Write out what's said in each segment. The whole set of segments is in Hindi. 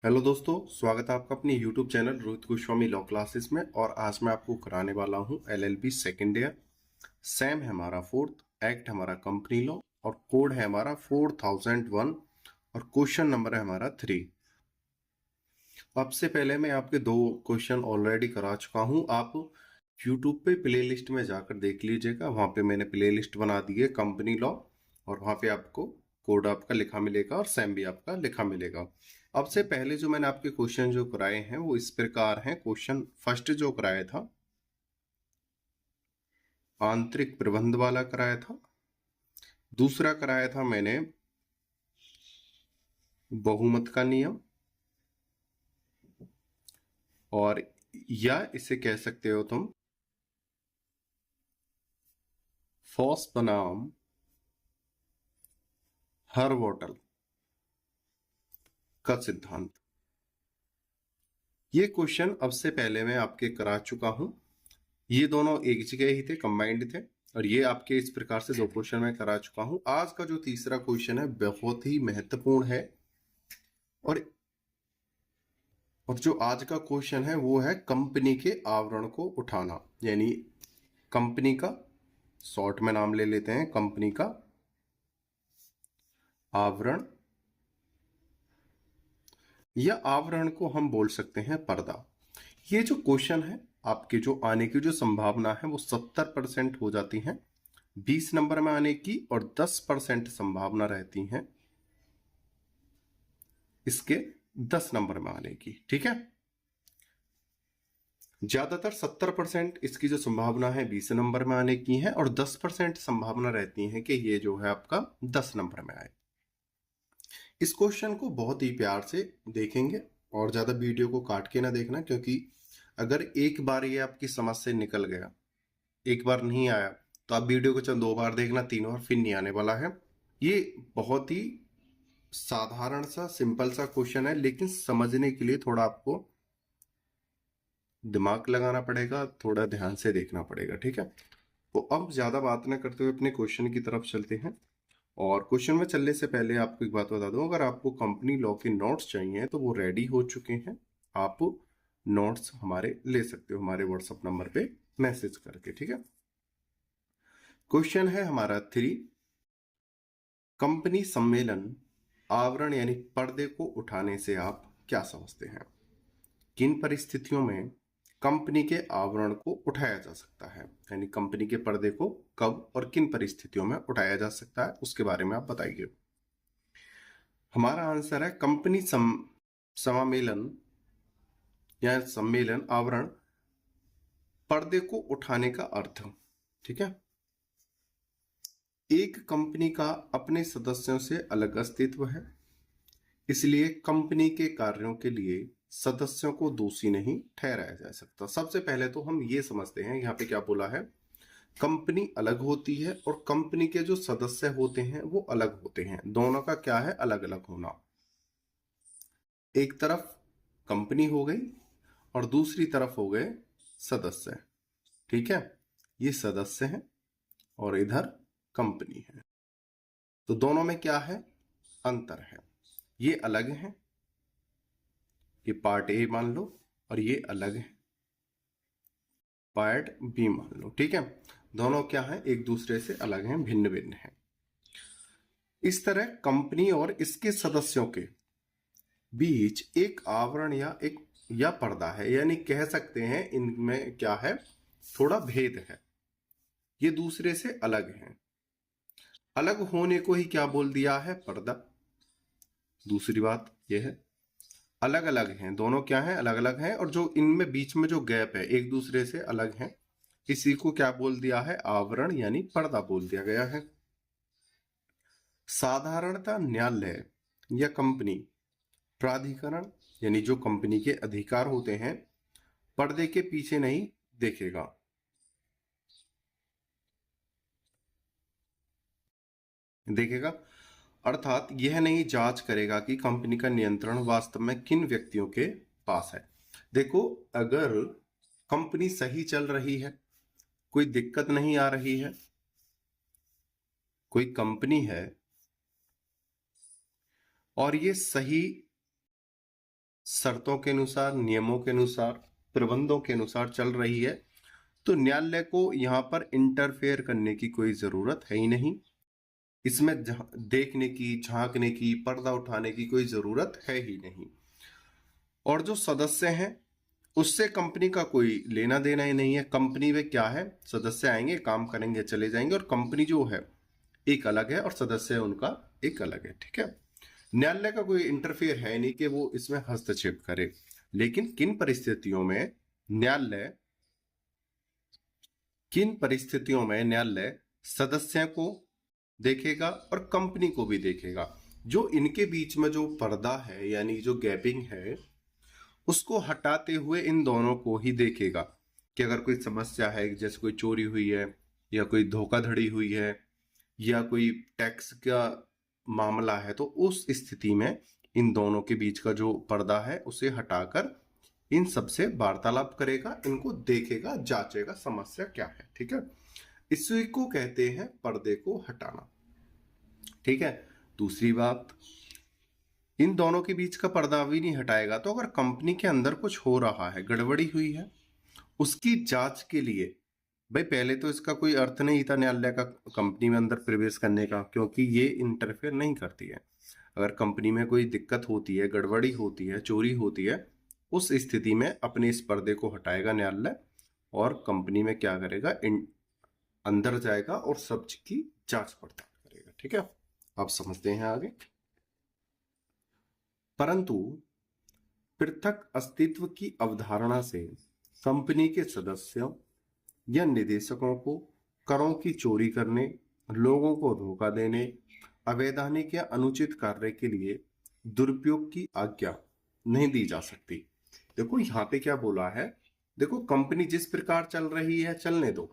हेलो दोस्तों, स्वागत है आपका अपने YouTube channel Rohit Goswami law classes में। और आज मैं आपको कराने वाला हूं LLB सेकेंड ईयर। सैम है हमारा फोर्थ, एक्ट हमारा कंपनी लॉ और कोड है हमारा 4001 और क्वेश्चन नंबर है हमारा 3। अब से पहले मैं आपके 2 क्वेश्चन ऑलरेडी करा चुका हूं। आप YouTube पे प्लेलिस्ट में जाकर देख लीजिएगा, वहां पे मैंने प्लेलिस्ट बना दी है कंपनी लॉ और वहां पे आपको कोड आपका लिखा मिलेगा और सैम भी आपका लिखा मिलेगा। अब से पहले जो मैंने आपके क्वेश्चन जो कराए हैं वो इस प्रकार हैं। क्वेश्चन फर्स्ट जो कराया था आंतरिक प्रबंध वाला कराया था, दूसरा कराया था मैंने बहुमत का नियम, और या इसे कह सकते हो तुम फॉस बनाम हर्वोटल का सिद्धांत। ये क्वेश्चन अब से पहले मैं आपके करा चुका हूं। ये दोनों एक जगह ही थे, कंबाइंड थे, और ये आपके इस प्रकार से 2 क्वेश्चन मैं करा चुका हूं। आज का जो तीसरा क्वेश्चन है बहुत ही महत्वपूर्ण है, और जो आज का क्वेश्चन है वो है कंपनी के आवरण को उठाना, यानी कंपनी का, शॉर्ट में नाम ले लेते हैं कंपनी का आवरण, या आवरण को हम बोल सकते हैं पर्दा। ये जो क्वेश्चन है आपके जो आने की जो संभावना है वो 70% हो जाती है 20 नंबर में आने की, और 10% संभावना रहती है इसके 10 नंबर में आने की। ठीक है, ज्यादातर 70% इसकी जो संभावना है 20 नंबर में आने की है, और 10% संभावना रहती है कि ये जो है आपका 10 नंबर में आए। इस क्वेश्चन को बहुत ही प्यार से देखेंगे और ज्यादा वीडियो को काट के ना देखना, क्योंकि अगर एक बार ये आपकी समझ से निकल गया, एक बार नहीं आया, तो आप वीडियो को चंद 2 बार देखना, 3 बार फिर नहीं आने वाला है। ये बहुत ही साधारण सा सिंपल सा क्वेश्चन है, लेकिन समझने के लिए थोड़ा आपको दिमाग लगाना पड़ेगा, थोड़ा ध्यान से देखना पड़ेगा। ठीक है, तो अब ज्यादा बात ना करते हुए अपने क्वेश्चन की तरफ चलते हैं। और क्वेश्चन में चलने से पहले आपको एक बात बता दूं, अगर आपको कंपनी लॉ के नोट्स चाहिए तो वो रेडी हो चुके हैं। आप नोट्स हमारे ले सकते हो हमारे व्हाट्सएप नंबर पे मैसेज करके। ठीक है, क्वेश्चन है हमारा 3, कंपनी सम्मेलन आवरण यानी पर्दे को उठाने से आप क्या समझते हैं? किन परिस्थितियों में कंपनी के आवरण को उठाया जा सकता है, यानी कंपनी के पर्दे को कब और किन परिस्थितियों में उठाया जा सकता है, उसके बारे में आप बताइए। हमारा आंसर है कंपनी समामेलन या सम्मेलन आवरण पर्दे को उठाने का अर्थ। ठीक है, एक कंपनी का अपने सदस्यों से अलग अस्तित्व है, इसलिए कंपनी के कार्यों के लिए सदस्यों को दोषी नहीं ठहराया जा सकता। सबसे पहले तो हम ये समझते हैं यहाँ पे क्या बोला है, कंपनी अलग होती है और कंपनी के जो सदस्य होते हैं वो अलग होते हैं। दोनों का क्या है, अलग अलग होना। एक तरफ कंपनी हो गई और दूसरी तरफ हो गए सदस्य। ठीक है, ये सदस्य हैं और इधर कंपनी है, तो दोनों में क्या है, अंतर है। ये अलग है, ये पार्ट ए मान लो, और ये अलग है, पार्ट बी मान लो। ठीक है, दोनों क्या है, एक दूसरे से अलग हैं, भिन्न भिन्न हैं। इस तरह कंपनी और इसके सदस्यों के बीच एक आवरण या पर्दा है, यानी कह सकते हैं इनमें क्या है, थोड़ा भेद है, ये दूसरे से अलग हैं। अलग होने को ही क्या बोल दिया है, पर्दा। दूसरी बात यह है अलग अलग हैं, दोनों क्या हैं, अलग अलग हैं, और जो इनमें बीच में जो गैप है एक दूसरे से अलग है, इसी को क्या बोल दिया है, आवरण यानी पर्दा बोल दिया गया है। साधारणतः न्यायालय या कंपनी प्राधिकरण, यानी जो कंपनी के अधिकार होते हैं, पर्दे के पीछे नहीं देखेगा। अर्थात यह नहीं जांच करेगा कि कंपनी का नियंत्रण वास्तव में किन व्यक्तियों के पास है। देखो, अगर कंपनी सही चल रही है, कोई दिक्कत नहीं आ रही है, कोई कंपनी है और ये सही शर्तों के अनुसार, नियमों के अनुसार, प्रबंधों के अनुसार चल रही है, तो न्यायालय को यहाँ पर इंटरफेयर करने की कोई जरूरत है ही नहीं। इसमें देखने की, झांकने की, पर्दा उठाने की कोई जरूरत है ही नहीं। और जो सदस्य हैं उससे कंपनी का कोई लेना देना ही नहीं है। कंपनी में क्या है, सदस्य आएंगे, काम करेंगे, चले जाएंगे, और कंपनी जो है एक अलग है और सदस्य उनका एक अलग है। ठीक है, न्यायालय का कोई इंटरफेयर है नहीं कि वो इसमें हस्तक्षेप करे। लेकिन किन परिस्थितियों में न्यायालय सदस्यों को देखेगा और कंपनी को भी देखेगा। जो इनके बीच में जो पर्दा है, यानी जो गैपिंग है, उसको हटाते हुए इन दोनों को ही देखेगा कि अगर कोई समस्या है, जैसे कोई चोरी हुई है या कोई धोखाधड़ी हुई है या कोई टैक्स का मामला है, तो उस स्थिति में इन दोनों के बीच का जो पर्दा है उसे हटाकर इन सबसे वार्तालाप करेगा, इनको देखेगा, जांचेगा समस्या क्या है। ठीक है, इसी को कहते हैं पर्दे को हटाना। ठीक है, दूसरी बात, इन दोनों के बीच का पर्दा भी नहीं हटाएगा तो अगर कंपनी के अंदर कुछ हो रहा है, गड़बड़ी हुई है, उसकी जांच के लिए, भाई पहले तो इसका कोई अर्थ नहीं था न्यायालय का कंपनी में अंदर प्रवेश करने का, क्योंकि ये इंटरफेयर नहीं करती है। अगर कंपनी में कोई दिक्कत होती है, गड़बड़ी होती है, चोरी होती है, उस स्थिति में अपने इस पर्दे को हटाएगा न्यायालय और कंपनी में क्या करेगा, अंदर जाएगा और सब की जांच पड़ताल करेगा। ठीक है, आप समझते हैं आगे। परंतु पृथक अस्तित्व की अवधारणा से कंपनी के सदस्यों या निदेशकों को करों की चोरी करने, लोगों को धोखा देने, अवैधानिक या अनुचित कार्य के लिए दुरुपयोग की आज्ञा नहीं दी जा सकती। देखो यहाँ पे क्या बोला है, देखो कंपनी जिस प्रकार चल रही है चलने दो,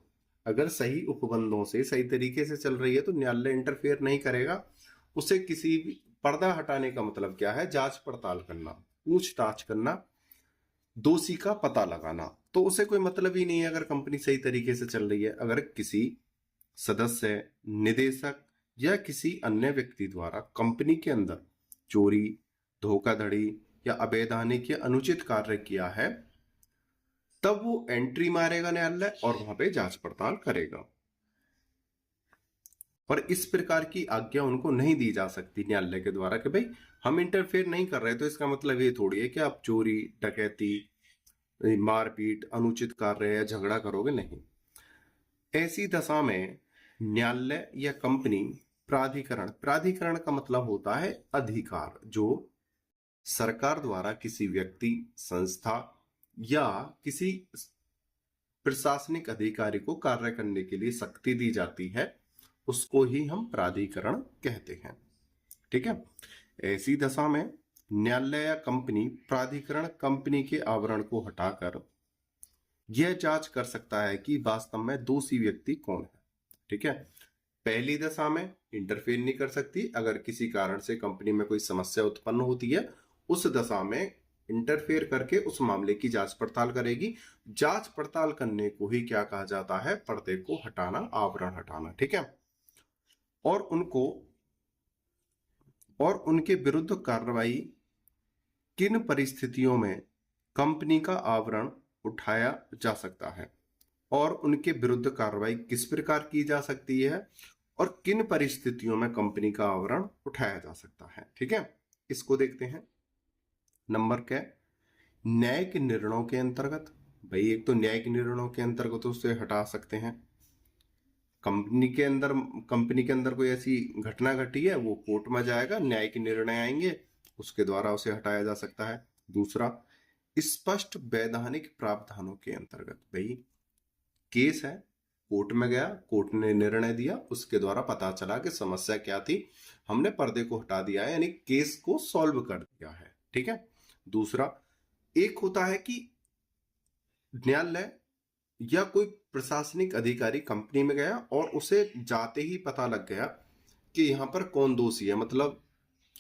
अगर सही उपबंधों से सही तरीके से चल रही है तो न्यायालय इंटरफेयर नहीं करेगा। उसे किसी भी पर्दा हटाने का मतलब क्या है, जांच पड़ताल करना, पूछताछ करना, दोषी का पता लगाना, तो उसे कोई मतलब ही नहीं है अगर कंपनी सही तरीके से चल रही है। अगर किसी सदस्य, निदेशक या किसी अन्य व्यक्ति द्वारा कंपनी के अंदर चोरी, धोखाधड़ी या अवैधानिक या अनुचित कार्य किया है, तब वो एंट्री मारेगा न्यायालय और वहां पे जांच पड़ताल करेगा। और इस प्रकार की आज्ञा उनको नहीं दी जा सकती न्यायालय के द्वारा कि भाई हम इंटरफेयर नहीं कर रहे, तो इसका मतलब ये थोड़ी है कि आप चोरी, डकैती, मारपीट, अनुचित कार्य या झगड़ा करोगे, नहीं। ऐसी दशा में न्यायालय या कंपनी प्राधिकरण का मतलब होता है अधिकार, जो सरकार द्वारा किसी व्यक्ति, संस्था या किसी प्रशासनिक अधिकारी को कार्य करने के लिए शक्ति दी जाती है, उसको ही हम प्राधिकरण कहते हैं। ठीक है, ऐसी दशा में न्यायालय या कंपनी प्राधिकरण कंपनी के आवरण को हटाकर यह जांच कर सकता है कि वास्तव में दोषी व्यक्ति कौन है। ठीक है, पहली दशा में इंटरफेयर नहीं कर सकती। अगर किसी कारण से कंपनी में कोई समस्या उत्पन्न होती है, उस दशा में इंटरफेयर करके उस मामले की जांच पड़ताल करेगी। जांच पड़ताल करने को ही क्या कहा जाता है, पर्दे को हटाना, आवरण हटाना। ठीक है, और उनके विरुद्ध कार्रवाई किन परिस्थितियों में कंपनी का आवरण उठाया जा सकता है और उनके विरुद्ध कार्रवाई किस प्रकार की जा सकती है और किन परिस्थितियों में कंपनी का आवरण उठाया जा सकता है। ठीक है, इसको देखते हैं। नंबर क्या, न्यायिक निर्णयों के अंतर्गत। भाई एक तो न्यायिक निर्णयों के अंतर्गत उसे हटा सकते हैं। कंपनी के अंदर कोई ऐसी घटना घटी है, वो कोर्ट में जाएगा, न्यायिक निर्णय आएंगे, उसके द्वारा उसे हटाया जा सकता है। दूसरा, स्पष्ट वैधानिक प्रावधानों के अंतर्गत। भाई केस है, कोर्ट में गया, कोर्ट ने निर्णय दिया, उसके द्वारा पता चला कि समस्या क्या थी, हमने पर्दे को हटा दिया है, यानी केस को सॉल्व कर दिया है। ठीक है, दूसरा, एक होता है कि न्यायालय या कोई प्रशासनिक अधिकारी कंपनी में गया और उसे जाते ही पता लग गया कि यहाँ पर कौन दोषी है, मतलब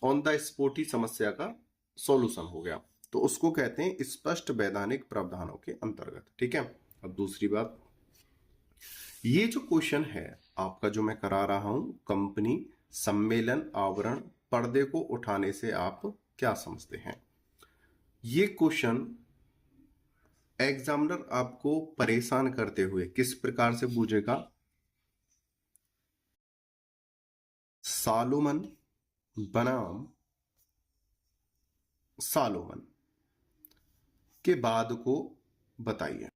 ऑन द स्पॉट ही समस्या का सॉल्यूशन हो गया, तो उसको कहते हैं स्पष्ट वैधानिक प्रावधानों के अंतर्गत। ठीक है, अब दूसरी बात, ये जो क्वेश्चन है आपका जो मैं करा रहा हूं, कंपनी सम्मेलन आवरण पर्दे को उठाने से आप क्या समझते हैं, ये क्वेश्चन एग्जामिनर आपको परेशान करते हुए किस प्रकार से पूछेगा? सालोमन बनाम सालोमन के बाद को बताइए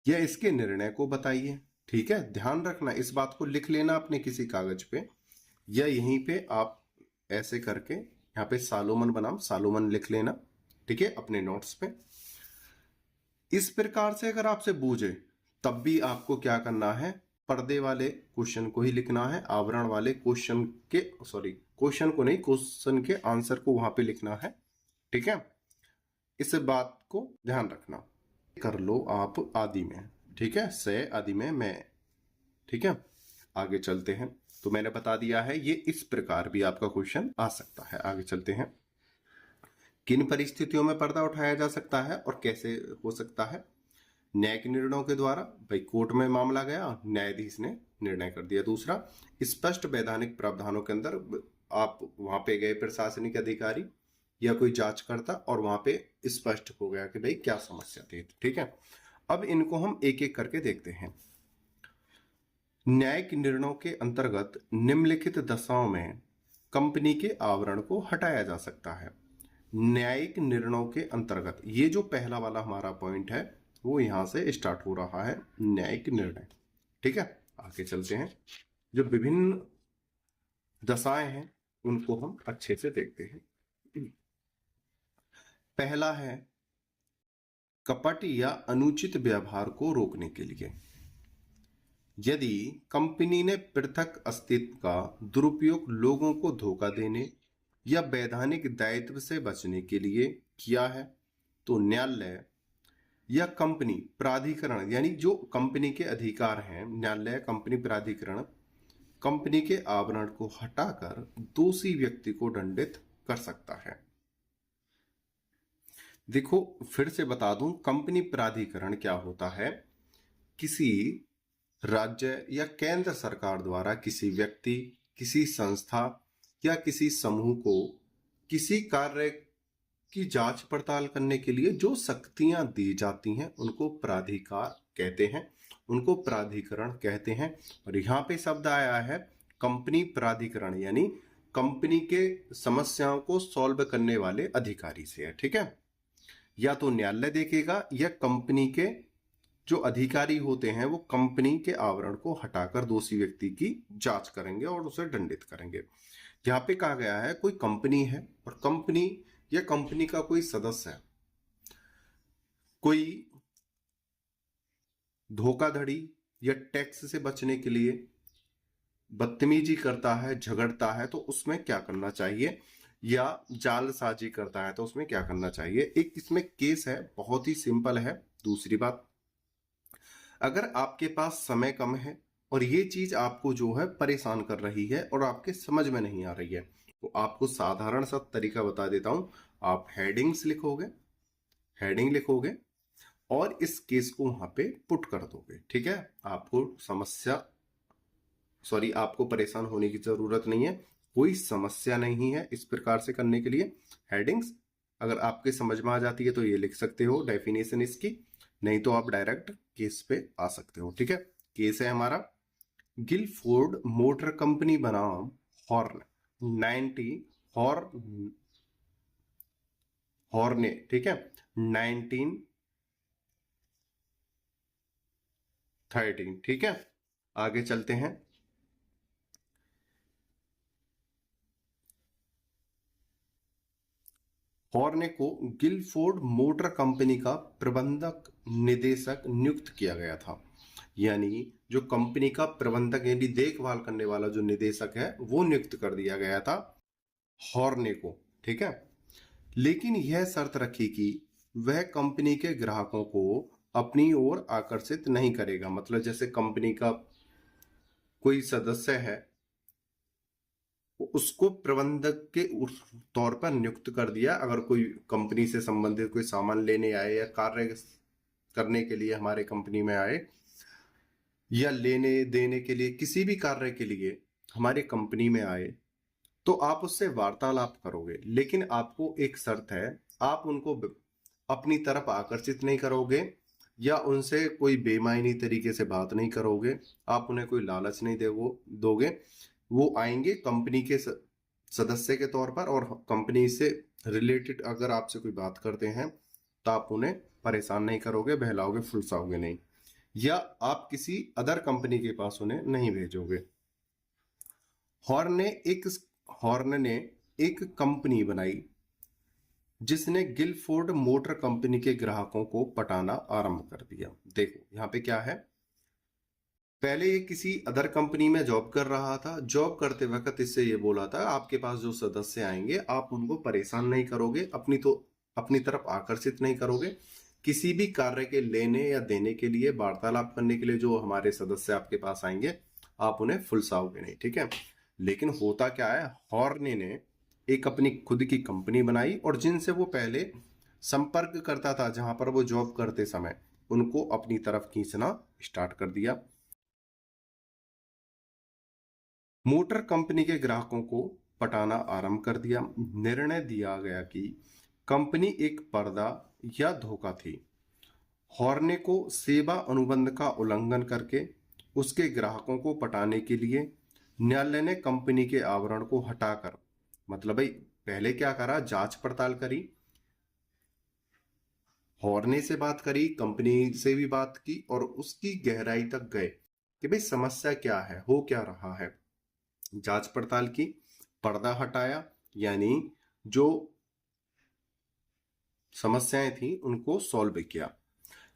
या इसके निर्णय को बताइए। ठीक है, ध्यान रखना, इस बात को लिख लेना अपने किसी कागज पे या यहीं पे आप ऐसे करके यहाँ पे सालोमन बनाम सालोमन लिख लेना। ठीक है, अपने नोट्स पे। इस प्रकार से अगर आपसे पूछे तब भी आपको क्या करना है? पर्दे वाले क्वेश्चन को ही लिखना है, आवरण वाले क्वेश्चन के क्वेश्चन को नहीं, क्वेश्चन के आंसर को वहां पे लिखना है। ठीक है, इस बात को ध्यान रखना। कर लो आप आदि में। ठीक है, से आदि में मैं। ठीक है, आगे चलते हैं। तो मैंने बता दिया है ये इस प्रकार भी आपका क्वेश्चन आ सकता है। आगे चलते हैं। किन परिस्थितियों में पर्दा उठाया जा सकता है और कैसे हो सकता है? न्यायिक निर्णयों के द्वारा, भाई कोर्ट में मामला गया, न्यायाधीश ने निर्णय कर दिया। दूसरा, स्पष्ट वैधानिक प्रावधानों के अंदर आप वहां पे गए प्रशासनिक अधिकारी या कोई जांचकर्ता और वहां पे स्पष्ट हो गया कि भाई क्या समस्या थी। ठीक है, अब इनको हम एक एक करके देखते हैं। न्यायिक निर्णयों के अंतर्गत निम्नलिखित दशाओं में कंपनी के आवरण को हटाया जा सकता है। न्यायिक निर्णयों के अंतर्गत, ये जो पहला वाला हमारा पॉइंट है वो यहां से स्टार्ट हो रहा है, न्यायिक निर्णय। ठीक है, आगे चलते हैं। जो विभिन्न दशाएं हैं उनको हम अच्छे से देखते हैं। पहला है कपट या अनुचित व्यवहार को रोकने के लिए। यदि कंपनी ने पृथक अस्तित्व का दुरुपयोग लोगों को धोखा देने या वैधानिक दायित्व से बचने के लिए किया है तो न्यायालय या कंपनी प्राधिकरण, यानी जो कंपनी के अधिकार हैं, न्यायालय कंपनी प्राधिकरण कंपनी के आवरण को हटाकर दोषी व्यक्ति को दंडित कर सकता है। देखो फिर से बता दूं, कंपनी प्राधिकरण क्या होता है? किसी राज्य या केंद्र सरकार द्वारा किसी व्यक्ति, किसी संस्था या किसी समूह को किसी कार्य की जांच पड़ताल करने के लिए जो शक्तियां दी जाती हैं उनको प्राधिकार कहते हैं, उनको प्राधिकरण कहते हैं। और यहाँ पे शब्द आया है कंपनी प्राधिकरण, यानी कंपनी के समस्याओं को सॉल्व करने वाले अधिकारी से है। ठीक है, या तो न्यायालय देखेगा या कंपनी के जो अधिकारी होते हैं वो कंपनी के आवरण को हटाकर दोषी व्यक्ति की जांच करेंगे और उसे दंडित करेंगे। यहाँ पे कहा गया है कोई कंपनी है और कंपनी या कंपनी का कोई सदस्य है, कोई धोखाधड़ी या टैक्स से बचने के लिए बदतमीजी करता है, झगड़ता है, तो उसमें क्या करना चाहिए, या जालसाजी करता है तो उसमें क्या करना चाहिए। एक इसमें केस है, बहुत ही सिंपल है। दूसरी बात, अगर आपके पास समय कम है और ये चीज आपको जो है परेशान कर रही है और आपके समझ में नहीं आ रही है, तो आपको साधारण सा तरीका बता देता हूं। आप हेडिंग्स लिखोगे, हेडिंग लिखोगे और इस केस को वहां पे पुट कर दोगे। ठीक है, आपको आपको परेशान होने की जरूरत नहीं है, कोई समस्या नहीं है इस प्रकार से करने के लिए। हेडिंग्स अगर आपके समझ में आ जाती है तो ये लिख सकते हो डेफिनेशन इसकी, नहीं तो आप डायरेक्ट केस पे आ सकते हो। ठीक है, केस है हमारा गिलफोर्ड मोटर कंपनी बनाम हॉर्न 90 हॉर्ने। ठीक है, 1913। ठीक है, आगे चलते हैं। हॉर्ने को गिलफोर्ड मोटर कंपनी का प्रबंधक निदेशक नियुक्त किया गया था, यानी जो कंपनी का प्रबंधक यानी देखभाल करने वाला जो निदेशक है वो नियुक्त कर दिया गया था हॉर्ने को। ठीक है, लेकिन यह शर्त रखी कि वह कंपनी के ग्राहकों को अपनी ओर आकर्षित नहीं करेगा। मतलब जैसे कंपनी का कोई सदस्य है, उसको प्रबंधक के तौर पर नियुक्त कर दिया। अगर कोई कंपनी से संबंधित कोई सामान लेने आए या कार्य करने के लिए हमारे कंपनी में आए या लेने देने के लिए किसी भी कार्य के लिए हमारे कंपनी में आए, तो आप उससे वार्तालाप करोगे, लेकिन आपको एक शर्त है, आप उनको अपनी तरफ आकर्षित नहीं करोगे या उनसे कोई बेमायनी तरीके से बात नहीं करोगे, आप उन्हें कोई लालच नहीं दोगे। वो आएंगे कंपनी के सदस्य के तौर पर, और कंपनी से रिलेटेड अगर आपसे कोई बात करते हैं तो आप उन्हें परेशान नहीं करोगे, बहलाओगे, फुसलाओगे नहीं, या आप किसी अदर कंपनी के पास उन्हें नहीं भेजोगे। हॉर्न ने एक कंपनी बनाई जिसने गिलफोर्ड मोटर कंपनी के ग्राहकों को पटाना आरंभ कर दिया। देखो यहाँ पे क्या है, पहले ये किसी अदर कंपनी में जॉब कर रहा था। जॉब करते वक्त इससे ये बोला था, आपके पास जो सदस्य आएंगे आप उनको परेशान नहीं करोगे, अपनी तरफ आकर्षित नहीं करोगे, किसी भी कार्य के लेने या देने के लिए, वार्तालाप करने के लिए जो हमारे सदस्य आपके पास आएंगे आप उन्हें फुलसाओगे नहीं, ठीक है। लेकिन होता क्या है, हॉर्न ने एक अपनी खुद की कंपनी बनाई और जिनसे वो पहले संपर्क करता था, जहां पर वो जॉब करते समय, उनको अपनी तरफ खींचना स्टार्ट कर दिया। मोटर कंपनी के ग्राहकों को पटाना आरंभ कर दिया। निर्णय दिया गया कि कंपनी एक पर्दा या धोखा थी। हॉर्ने को सेवा अनुबंध का उल्लंघन करके उसके ग्राहकों को पटाने के लिए न्यायालय ने कंपनी के आवरण को हटाकर, मतलब भाई पहले क्या करा, जांच पड़ताल करी, हॉर्ने से बात करी, कंपनी से भी बात की और उसकी गहराई तक गए कि भाई समस्या क्या है, हो क्या रहा है। जांच पड़ताल की, पर्दा हटाया, यानी जो समस्याएं थी उनको सॉल्व किया।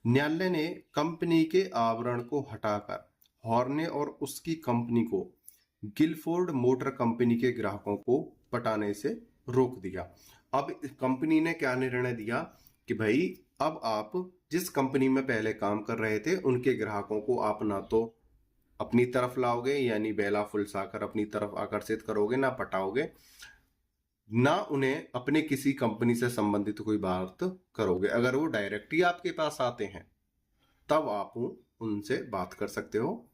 न्यायालय ने कंपनी के आवरण को हटाकर हॉर्ने और उसकी कंपनी को गिलफोर्ड मोटर कंपनी के ग्राहकों को पटाने से रोक दिया। अब कंपनी ने क्या निर्णय दिया कि भाई अब आप जिस कंपनी में पहले काम कर रहे थे उनके ग्राहकों को आप ना तो अपनी तरफ लाओगे, यानी बेला फुलसाकर अपनी तरफ आकर्षित करोगे, ना पटाओगे, ना उन्हें अपने किसी कंपनी से संबंधित कोई बात करोगे। अगर वो डायरेक्ट ही आपके पास आते हैं तब आप उनसे बात कर सकते हो,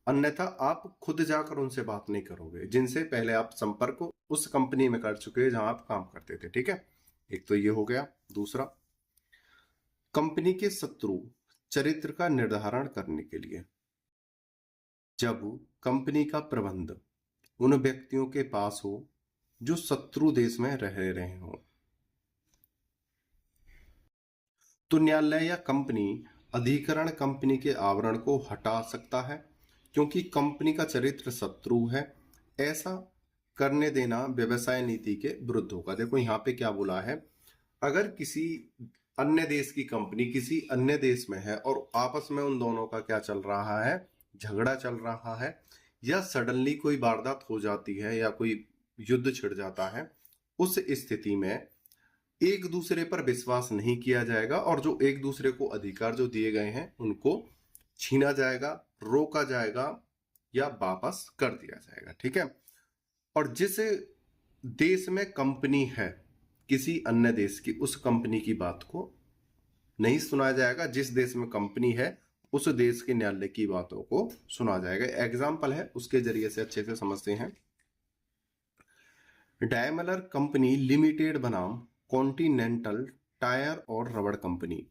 अन्यथा आप खुद जाकर उनसे बात नहीं करोगे जिनसे पहले आप संपर्क उस कंपनी में कर चुके हैं जहां आप काम करते थे, ठीक है। एक तो ये हो गया। दूसरा, कंपनी के शत्रु चरित्र का निर्धारण करने के लिए जब कंपनी का प्रबंध उन व्यक्तियों के पास हो जो शत्रु देश में रह रहे हो, तो न्यायालय या कंपनी अधिकरण कंपनी के आवरण को हटा सकता है, क्योंकि कंपनी का चरित्र शत्रु है। ऐसा करने देना व्यवसाय नीति के विरुद्ध होगा। देखो यहाँ पे क्या बोला है, अगर किसी अन्य देश की कंपनी किसी अन्य देश में है और आपस में उन दोनों का क्या चल रहा है, झगड़ा चल रहा है, या सडनली कोई वारदात हो जाती है या कोई युद्ध छिड़ जाता है, उस स्थिति में एक दूसरे पर विश्वास नहीं किया जाएगा और जो एक दूसरे को अधिकार जो दिए गए हैं उनको छीना जाएगा, रोका जाएगा या वापस कर दिया जाएगा, ठीक है। और जिस देश में कंपनी है किसी अन्य देश की, उस कंपनी की बात को नहीं सुना जाएगा। जिस देश में कंपनी है उस देश के न्यायालय की बातों को सुना जाएगा। एग्जाम्पल है, उसके जरिए से अच्छे से समझते हैं। डायमलर कंपनी लिमिटेड बनाम कॉन्टिनेंटल टायर और रबड़ कंपनी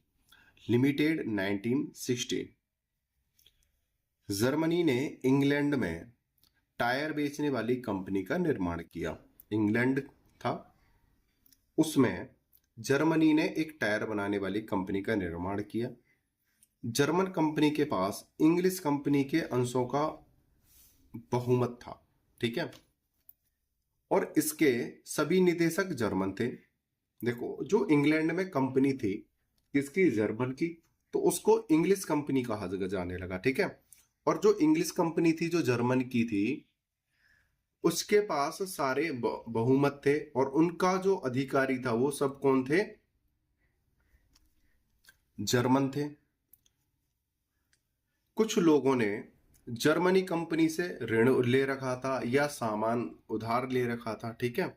लिमिटेड 1960। जर्मनी ने इंग्लैंड में टायर बेचने वाली कंपनी का निर्माण किया। इंग्लैंड था, उसमें जर्मनी ने एक टायर बनाने वाली कंपनी का निर्माण किया। जर्मन कंपनी के पास इंग्लिश कंपनी के अंशों का बहुमत था, ठीक है, और इसके सभी निदेशक जर्मन थे। देखो, जो इंग्लैंड में कंपनी थी किसकी, जर्मन की, तो उसको इंग्लिश कंपनी कहा जाने लगा, ठीक है। और जो इंग्लिश कंपनी थी जो जर्मन की थी, उसके पास सारे बहुमत थे और उनका जो अधिकारी था वो सब कौन थे, जर्मन थे। कुछ लोगों ने जर्मनी कंपनी से ऋण ले रखा था या सामान उधार ले रखा था, ठीक है।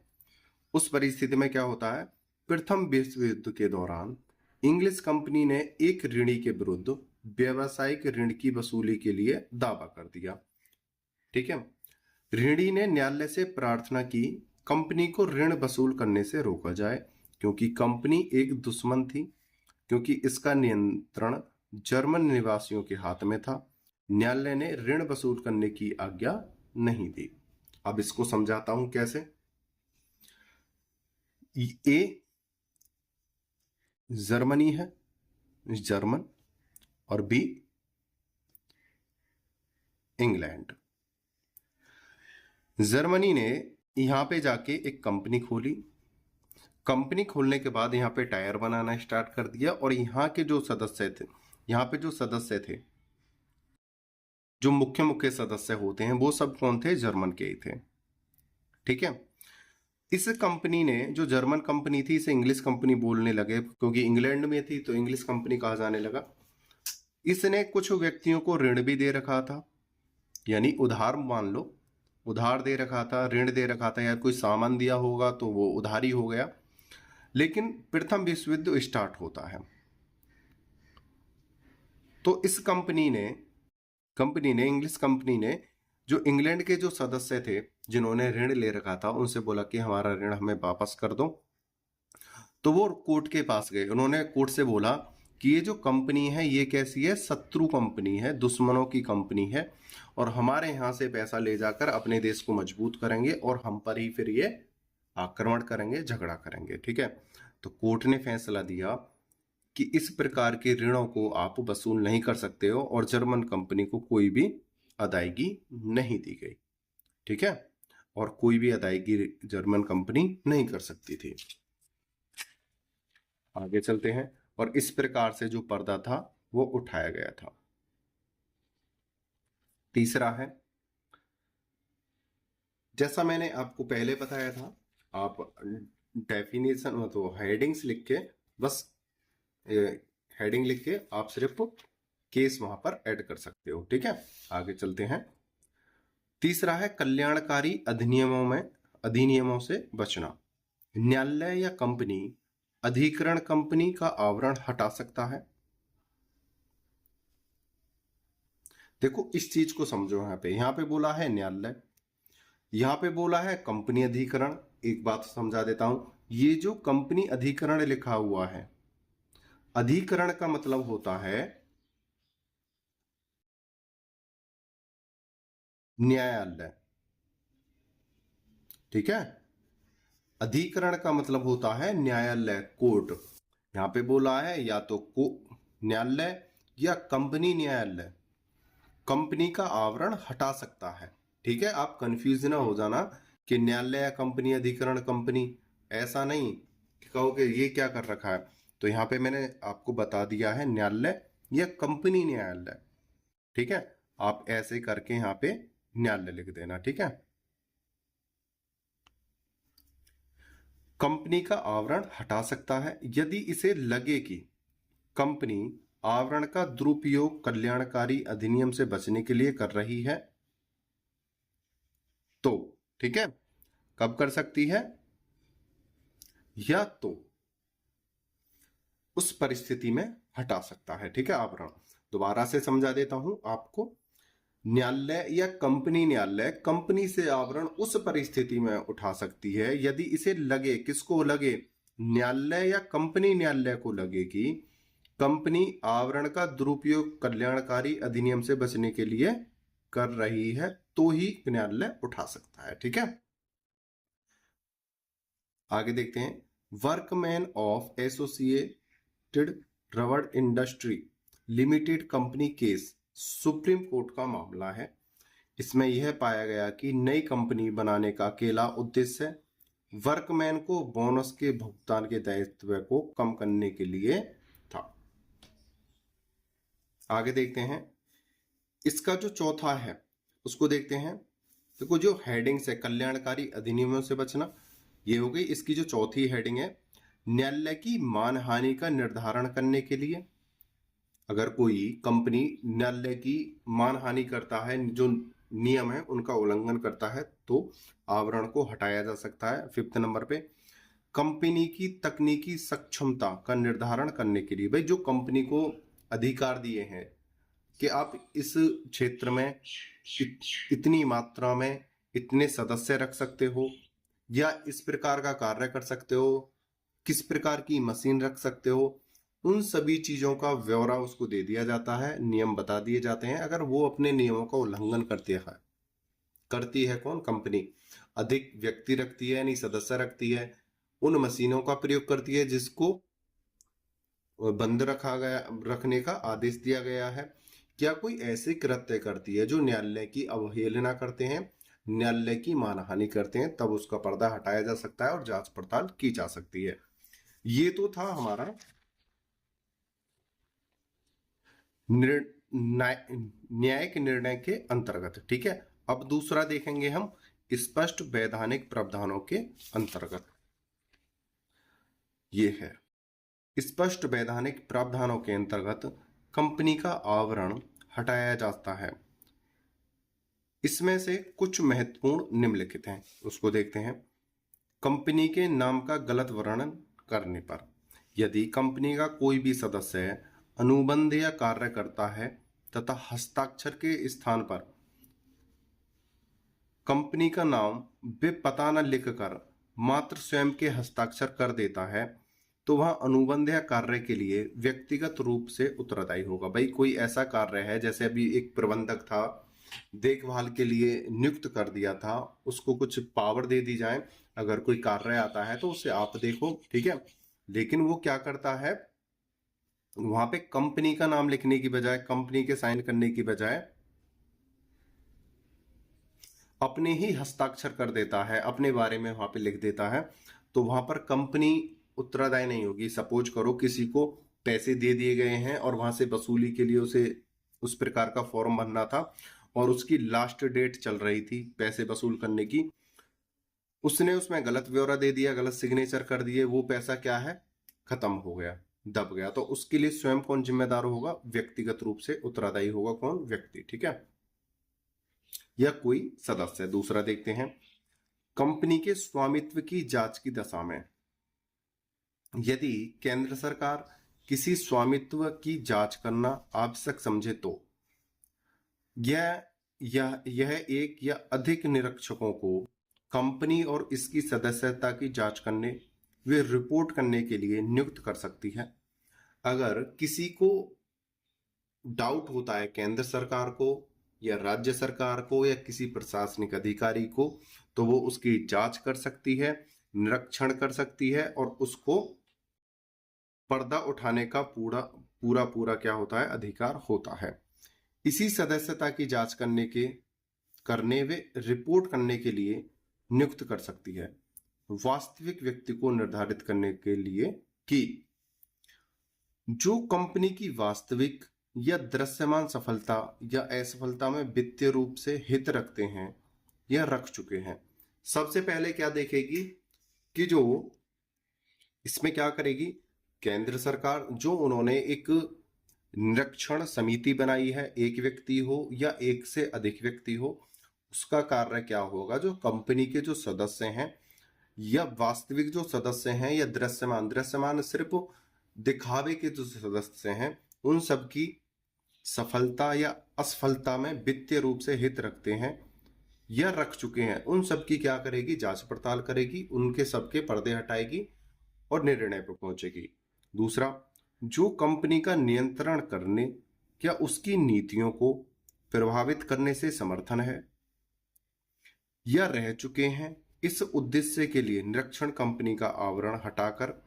उस परिस्थिति में क्या होता है, प्रथम विश्व युद्ध के दौरान इंग्लिश कंपनी ने एक ऋणी के विरुद्ध व्यावसायिक ऋण की वसूली के लिए दावा कर दिया, ठीक है। ऋणी ने न्यायालय से प्रार्थना की कंपनी को ऋण वसूल करने से रोका जाए, क्योंकि कंपनी एक दुश्मन थी, क्योंकि इसका नियंत्रण जर्मन निवासियों के हाथ में था। न्यायालय ने ऋण वसूल करने की आज्ञा नहीं दी। अब इसको समझाता हूं कैसे। ए जर्मनी है, जर्मन, और बी इंग्लैंड। जर्मनी ने यहां पे जाके एक कंपनी खोली। कंपनी खोलने के बाद यहाँ पे टायर बनाना स्टार्ट कर दिया, और यहाँ के जो सदस्य थे, यहाँ पे जो सदस्य थे, जो मुख्य मुख्य सदस्य होते हैं, वो सब कौन थे? जर्मन के ही थे। ठीक है। इस कंपनी ने, जो जर्मन कंपनी थी, इसे इंग्लिश कंपनी बोलने लगे, क्योंकि इंग्लैंड में थी तो इंग्लिश कंपनी कहा जाने लगा। इसने कुछ व्यक्तियों को ऋण भी दे रखा था, यानी उधार, मान लो उधार दे रखा था, ऋण दे रखा था, या कोई सामान दिया होगा तो वो उधारी हो गया। लेकिन प्रथम विश्व युद्ध स्टार्ट होता है, तो इस कंपनी ने इंग्लिश कंपनी ने जो इंग्लैंड के जो सदस्य थे जिन्होंने ऋण ले रखा था, उनसे बोला कि हमारा ऋण हमें वापस कर दो। तो वो कोर्ट के पास गए। उन्होंने कोर्ट से बोला कि ये जो कंपनी है ये कैसी है? शत्रु कंपनी है, दुश्मनों की कंपनी है, और हमारे यहाँ से पैसा ले जाकर अपने देश को मजबूत करेंगे और हम पर ही फिर ये आक्रमण करेंगे, झगड़ा करेंगे। ठीक है। तो कोर्ट ने फैसला दिया कि इस प्रकार के ऋणों को आप वसूल नहीं कर सकते हो, और जर्मन कंपनी को कोई भी अदायगी नहीं दी गई। ठीक है। और कोई भी अदायगी जर्मन कंपनी नहीं कर सकती थी। आगे चलते हैं, और इस प्रकार से जो पर्दा था वो उठाया गया था। तीसरा है, जैसा मैंने आपको पहले बताया था, आप डेफिनेशन तो हेडिंग्स लिख के, बस हेडिंग लिख के आप सिर्फ केस वहां पर ऐड कर सकते हो। ठीक है। आगे चलते हैं। तीसरा है कल्याणकारी अधिनियमों से बचना। न्यायालय या कंपनी अधिकरण कंपनी का आवरण हटा सकता है। देखो इस चीज को समझो। यहाँ पे बोला है न्यायालय, यहाँ पे बोला है कंपनी अधिकरण। एक बात समझा देता हूं, ये जो कंपनी अधिकरण लिखा हुआ है, अधिकरण का मतलब होता है न्यायालय। ठीक है। अधिकरण का मतलब होता है न्यायालय, कोर्ट। यहां पे बोला है या तो न्यायालय या कंपनी न्यायालय कंपनी का आवरण हटा सकता है। ठीक है। आप कंफ्यूज ना हो जाना कि न्यायालय या कंपनी, अधिकरण कंपनी, ऐसा नहीं कि कहोगे ये क्या कर रखा है। तो यहाँ पे मैंने आपको बता दिया है न्यायालय या कंपनी न्यायालय। ठीक है। आप ऐसे करके यहाँ पे न्यायालय लिख देना। ठीक है। कंपनी का आवरण हटा सकता है यदि इसे लगे कि कंपनी आवरण का दुरुपयोग कल्याणकारी अधिनियम से बचने के लिए कर रही है तो। ठीक है। कब कर सकती है? या तो उस परिस्थिति में हटा सकता है। ठीक है। आवरण दोबारा से समझा देता हूं आपको। न्यायालय या कंपनी न्यायालय कंपनी से आवरण उस परिस्थिति में उठा सकती है यदि इसे लगे, किसको लगे? न्यायालय या कंपनी न्यायालय को लगे कि कंपनी आवरण का दुरुपयोग कल्याणकारी अधिनियम से बचने के लिए कर रही है, तो ही न्यायालय उठा सकता है। ठीक है। आगे देखते हैं। वर्कमैन ऑफ एसोसिएटेड रबड़ industry limited company case supreme court का मामला है। इसमें यह पाया गया कि नई कंपनी बनाने का अकेला उद्देश्य वर्कमैन को बोनस के भुगतान के दायित्व को कम करने के लिए था। आगे देखते हैं। इसका जो चौथा है उसको देखते हैं। देखो जो हेडिंग्स है, कल्याणकारी अधिनियमों से बचना, ये हो गई। इसकी जो चौथी हेडिंग है, न्यायालय की मानहानि का निर्धारण करने के लिए। अगर कोई कंपनी न्यायालय की मानहानि करता है, जो नियम है उनका उल्लंघन करता है, तो आवरण को हटाया जा सकता है। 5 नंबर पे कंपनी की तकनीकी सक्षमता का निर्धारण करने के लिए। भाई जो कंपनी को अधिकार दिए हैं कि आप इस क्षेत्र में इतनी मात्रा में इतने सदस्य रख सकते हो, या इस प्रकार का कार्य कर सकते हो, किस प्रकार की मशीन रख सकते हो, उन सभी चीजों का ब्यौरा उसको दे दिया जाता है, नियम बता दिए जाते हैं। अगर वो अपने नियमों का उल्लंघन करती है कौन? कंपनी। अधिक व्यक्ति रखती है यानी सदस्य रखती है, उन मशीनों का प्रयोग करती है जिसको बंद रखने का आदेश दिया गया है, क्या कोई ऐसे कृत्य करती है जो न्यायालय की अवहेलना करते हैं, न्यायालय की मानहानि करते हैं, तब उसका पर्दा हटाया जा सकता है और जांच पड़ताल की जा सकती है। ये तो था हमारा न्यायिक निर्णय के अंतर्गत। ठीक है, अब दूसरा देखेंगे हम स्पष्ट वैधानिक प्रावधानों के अंतर्गत। ये है स्पष्ट वैधानिक प्रावधानों के अंतर्गत कंपनी का आवरण हटाया जाता है। इसमें से कुछ महत्वपूर्ण निम्नलिखित हैं, उसको देखते हैं। कंपनी के नाम का गलत वर्णन करने पर, यदि कंपनी का कोई भी सदस्य अनुबंध या कार्य करता है तथा हस्ताक्षर के स्थान पर कंपनी का नाम वे पता न लिखकर मात्र स्वयं के हस्ताक्षर कर देता है, तो वह अनुबंध या कार्य के लिए व्यक्तिगत रूप से उत्तरदायी होगा। भाई कोई ऐसा कार्य है, जैसे अभी एक प्रबंधक था, देखभाल के लिए नियुक्त कर दिया था, उसको कुछ पावर दे दी जाए, अगर कोई कार्य आता है तो उसे आप देखो, ठीक है। लेकिन वो क्या करता है, वहां पे कंपनी का नाम लिखने की बजाय, कंपनी के साइन करने की बजाय अपने ही हस्ताक्षर कर देता है, अपने बारे में वहां पे लिख देता है, तो वहां पर कंपनी उत्तरदायी नहीं होगी। सपोज करो किसी को पैसे दे दिए गए हैं और वहां से वसूली के लिए उसे उस प्रकार का फॉर्म भरना था और उसकी लास्ट डेट चल रही थी पैसे वसूल करने की, उसने उसमें गलत ब्यौरा दे दिया, गलत सिग्नेचर कर दिए, वो पैसा क्या है, खत्म हो गया, दब गया, तो उसके लिए स्वयं कौन जिम्मेदार होगा? व्यक्तिगत रूप से उत्तरदायी होगा कौन? व्यक्ति। ठीक है, या कोई सदस्य। दूसरा देखते हैं, कंपनी के स्वामित्व की जांच की दशा में यदि केंद्र सरकार किसी स्वामित्व की जांच करना आवश्यक समझे तो यह एक या अधिक निरीक्षकों को कंपनी और इसकी सदस्यता की जांच करने वे रिपोर्ट करने के लिए नियुक्त कर सकती है। अगर किसी को डाउट होता है केंद्र सरकार को या राज्य सरकार को या किसी प्रशासनिक अधिकारी को, तो वो उसकी जांच कर सकती है, निरीक्षण कर सकती है और उसको पर्दा उठाने का पूरा क्या होता है? अधिकार होता है। इसी सदस्यता की जांच करने वे रिपोर्ट करने के लिए नियुक्त कर सकती है। वास्तविक व्यक्ति को निर्धारित करने के लिए कि जो कंपनी की वास्तविक या दृश्यमान सफलता या असफलता में वित्तीय रूप से हित रखते हैं या रख चुके हैं। सबसे पहले क्या देखेगी कि जो इसमें क्या करेगी, केंद्र सरकार जो उन्होंने एक निरीक्षण समिति बनाई है, एक व्यक्ति हो या एक से अधिक व्यक्ति हो, उसका कार्य क्या होगा, जो कंपनी के जो सदस्य हैं या वास्तविक जो सदस्य हैं या दृश्यमान सिर्फ दिखावे के जो सदस्य हैं, उन सब की सफलता या असफलता में वित्तीय रूप से हित रखते हैं या रख चुके हैं, उन सब की क्या करेगी? जांच पड़ताल करेगी, उनके सबके पर्दे हटाएगी और निर्णय पर पहुंचेगी। दूसरा, जो कंपनी का नियंत्रण करने या उसकी नीतियों को प्रभावित करने से समर्थन है या रह चुके हैं, इस उद्देश्य के लिए निरीक्षण कंपनी का आवरण हटाकर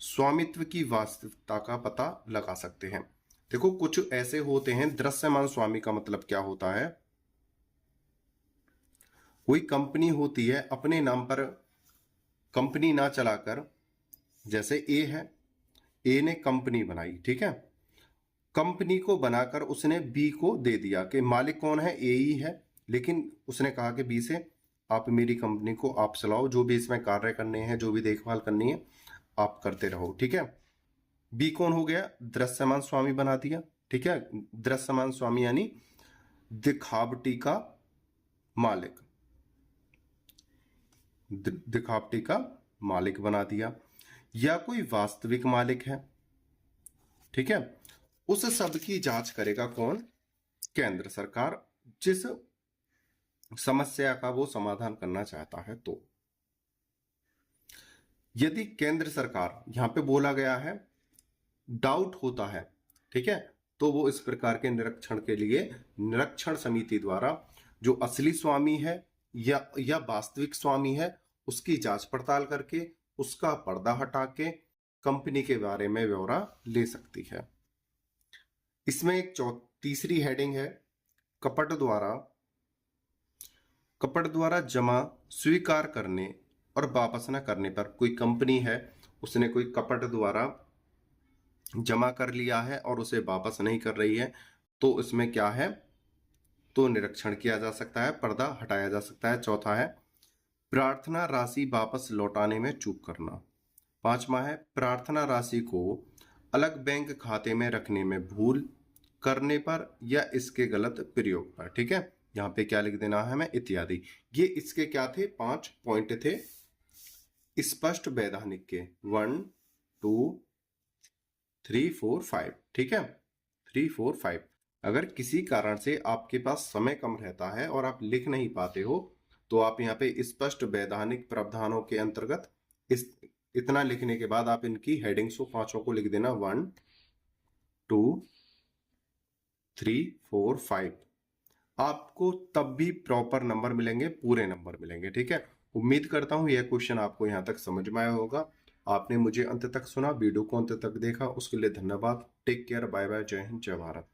स्वामित्व की वास्तविकता का पता लगा सकते हैं। देखो कुछ ऐसे होते हैं, दृश्यमान स्वामी का मतलब क्या होता है, कोई कंपनी होती है अपने नाम पर कंपनी ना चलाकर, जैसे ए है, ए ने कंपनी बनाई, ठीक है, कंपनी को बनाकर उसने बी को दे दिया कि मालिक कौन है? ए ही है, लेकिन उसने कहा कि बी से आप मेरी कंपनी को आप चलाओ, जो भी इसमें कार्य करने हैं, जो भी देखभाल करनी है आप करते रहो, ठीक है। बी कौन हो गया? दृश्यमान स्वामी बना दिया, ठीक है। दृश्यमान स्वामी यानी दिखावटी का मालिक, दिखावटी का मालिक बना दिया। या कोई वास्तविक मालिक है, ठीक है, उस सब की जांच करेगा कौन? केंद्र सरकार, जिस समस्या का वो समाधान करना चाहता है तो यदि केंद्र सरकार, यहां पे बोला गया है डाउट होता है, ठीक है, तो वो इस प्रकार के निरीक्षण के लिए निरीक्षण समिति द्वारा जो असली स्वामी है या वास्तविक स्वामी है उसकी जांच पड़ताल करके उसका पर्दा हटा के कंपनी के बारे में ब्यौरा ले सकती है। इसमें एक तीसरी हेडिंग है, कपट द्वारा जमा स्वीकार करने और वापस न करने पर। कोई कंपनी है, उसने कोई कपट द्वारा जमा कर लिया है और उसे वापस नहीं कर रही है, तो इसमें क्या है, तो निरीक्षण किया जा सकता है, पर्दा हटाया जा सकता है। चौथा है प्रार्थना राशि वापस लौटाने में चूक करना। पांचवा है प्रार्थना राशि को अलग बैंक खाते में रखने में भूल करने पर या इसके गलत प्रयोग पर। ठीक है, यहाँ पे क्या लिख देना है हमें, इत्यादि। ये इसके क्या थे, 5 पॉइंट थे स्पष्ट वैधानिक के, 1 2 3 4 5। ठीक है, 3 4 5। अगर किसी कारण से आपके पास समय कम रहता है और आप लिख नहीं पाते हो तो आप यहाँ पे स्पष्ट वैधानिक प्रावधानों के अंतर्गत इतना लिखने के बाद आप इनकी हेडिंग्स को पांचों को लिख देना, 1 2 3 4 5। आपको तब भी प्रॉपर नंबर मिलेंगे, पूरे नंबर मिलेंगे। ठीक है, उम्मीद करता हूं यह क्वेश्चन आपको यहां तक समझ में आया होगा। आपने मुझे अंत तक सुना, वीडियो को अंत तक देखा, उसके लिए धन्यवाद। टेक केयर, बाय बाय, जय हिंद, जय भारत।